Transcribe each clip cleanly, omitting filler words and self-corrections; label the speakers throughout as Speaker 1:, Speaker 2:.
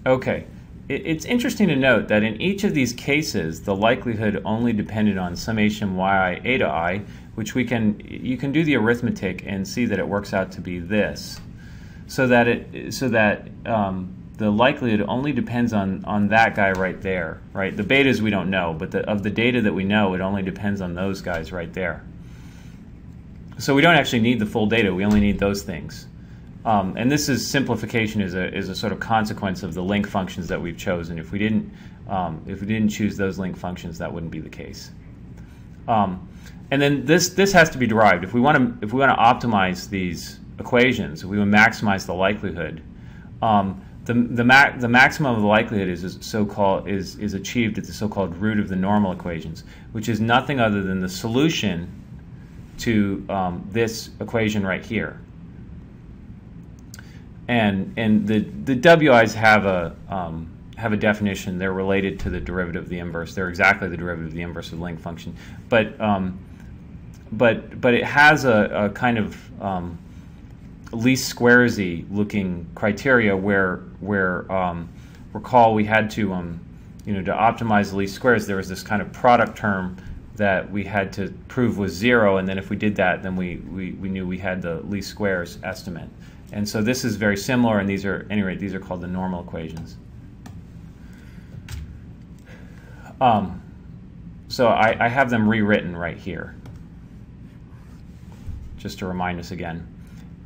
Speaker 1: Okay. It's interesting to note that in each of these cases, the likelihood only depended on summation yi a to I, which you can do the arithmetic and see that it works out to be this, so that the likelihood only depends on that guy right there, right? The betas we don't know, but of the data that we know, it only depends on those guys right there. So we don't actually need the full data; we only need those things. And this is simplification is a sort of consequence of the link functions that we've chosen. If we didn't choose those link functions, that wouldn't be the case. And then this has to be derived. If we want to optimize these equations, if we want to maximize the likelihood, the maximum of the likelihood is achieved at the so-called root of the normal equations, which is nothing other than the solution to this equation right here. And the WIs have a definition. They're related to the derivative of the inverse. They're exactly the derivative of the inverse of the link function. But it has a kind of least squares-y looking criteria where recall we had to to optimize the least squares, there was this kind of product term that we had to prove was 0, and then if we did that, then we knew we had the least squares estimate. And so this is very similar, and these are, at any rate, these are called the normal equations. So I have them rewritten right here, just to remind us again.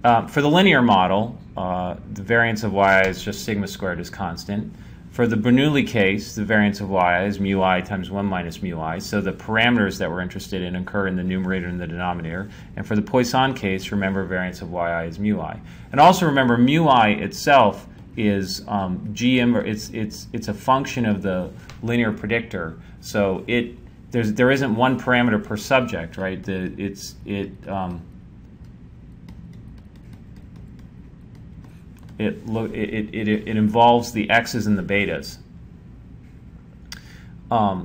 Speaker 1: For the linear model, the variance of yi is just sigma squared is constant. For the Bernoulli case, the variance of y is mu I times 1 minus mu I. So the parameters that we're interested in occur in the numerator and the denominator. And for the Poisson case, remember variance of yi is mu I. And also remember mu I itself is G inverse. It's a function of the linear predictor. So there isn't one parameter per subject, right? It involves the x's and the betas.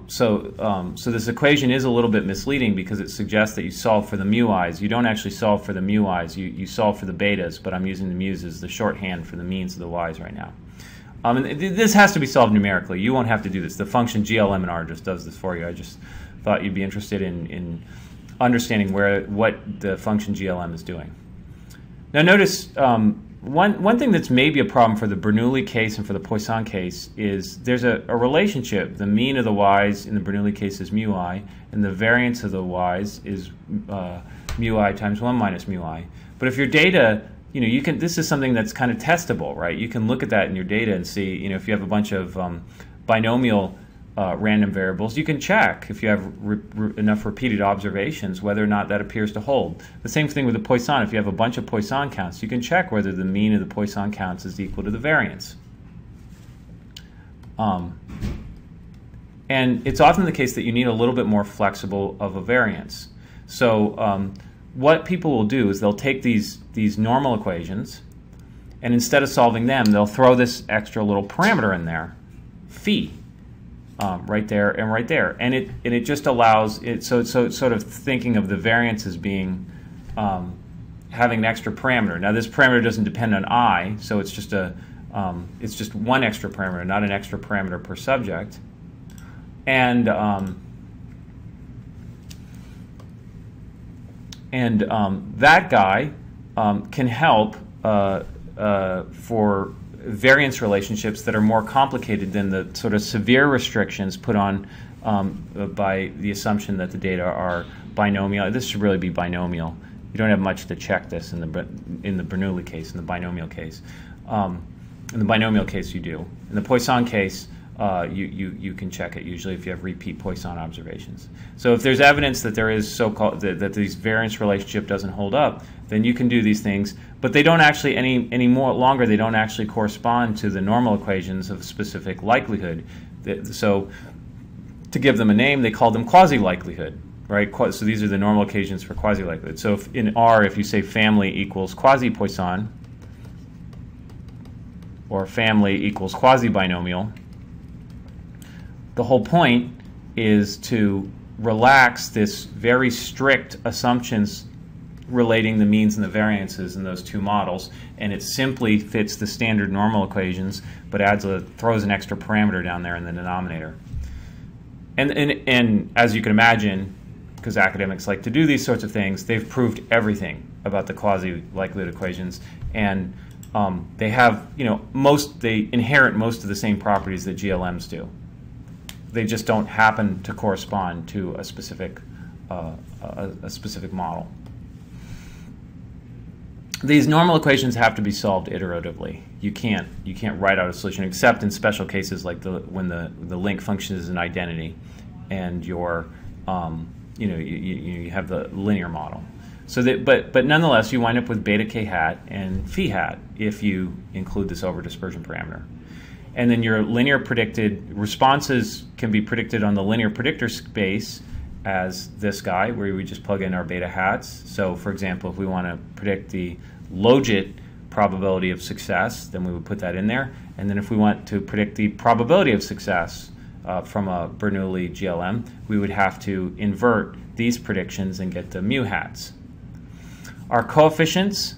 Speaker 1: So this equation is a little bit misleading because it suggests that you solve for the mu i's. You don't actually solve for the mu i's. You solve for the betas, but I'm using the mu's as the shorthand for the means of the y's right now. And this has to be solved numerically. You won't have to do this. The function GLM and R just does this for you. I just thought you'd be interested in understanding what the function GLM is doing. Now notice one thing that's maybe a problem for the Bernoulli case and for the Poisson case is there's a relationship. The mean of the y's in the Bernoulli case is mu I, and the variance of the y's is mu I times 1 minus mu I. But if your data, this is something that's kind of testable, right? You can look at that in your data and see, if you have a bunch of binomial random variables, you can check if you have enough repeated observations whether or not that appears to hold. The same thing with the Poisson. If you have a bunch of Poisson counts, you can check whether the mean of the Poisson counts is equal to the variance. And it's often the case that you need a little bit more flexible of a variance. So what people will do is they'll take these normal equations, and instead of solving them, they'll throw this extra little parameter in there, phi. Right there and right there, and it just allows it. So it's sort of thinking of the variance as being having an extra parameter. Now this parameter doesn't depend on I, so it's just one extra parameter, not an extra parameter per subject. And that guy can help for variance relationships that are more complicated than the sort of severe restrictions put on by the assumption that the data are binomial. This should really be binomial. You don't have much to check this in the Bernoulli case, in the binomial case. In the binomial case, you do. In the Poisson case, you can check it usually if you have repeat Poisson observations. So if there's evidence that there is so-called that this variance relationship doesn't hold up, then you can do these things, but they don't actually any more longer. They don't actually correspond to the normal equations of specific likelihood. So to give them a name, they call them quasi-likelihood, right? So these are the normal equations for quasi-likelihood. So in R, if you say family equals quasi-Poisson, or family equals quasi-binomial, the whole point is to relax this very strict assumptions relating the means and the variances in those two models, and it simply fits the standard normal equations, but throws an extra parameter down there in the denominator. And as you can imagine, because academics like to do these sorts of things, they've proved everything about the quasi-likelihood equations, and they have, they inherit most of the same properties that GLMs do. They just don't happen to correspond to a specific model. These normal equations have to be solved iteratively. You can't write out a solution except in special cases like when the link function is an identity, and you have the linear model. So that, but nonetheless, you wind up with beta k hat and phi hat if you include this over dispersion parameter. And then your linear predicted responses can be predicted on the linear predictor space as this guy, where we just plug in our beta hats. So for example, if we want to predict the logit probability of success, then we would put that in there. And then if we want to predict the probability of success from a Bernoulli GLM, we would have to invert these predictions and get the mu hats. Our coefficients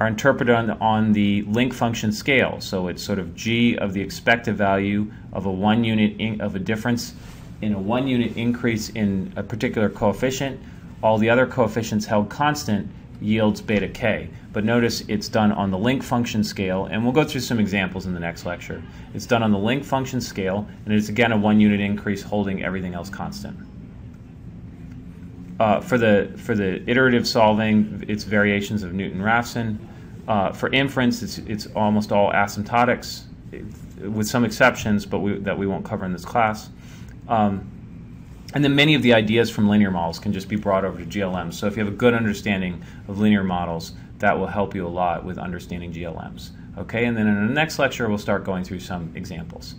Speaker 1: are interpreted on the link function scale. So it's sort of g of the expected value of a difference in a 1 unit increase in a particular coefficient. All the other coefficients held constant yields beta k. But notice it's done on the link function scale, and we'll go through some examples in the next lecture. It's done on the link function scale, and it's again a 1 unit increase holding everything else constant. For the iterative solving, it's variations of Newton-Raphson. For inference, it's almost all asymptotics, with some exceptions, but that we won't cover in this class. And then many of the ideas from linear models can just be brought over to GLMs. So if you have a good understanding of linear models, that will help you a lot with understanding GLMs. Okay, and then in the next lecture, we'll start going through some examples.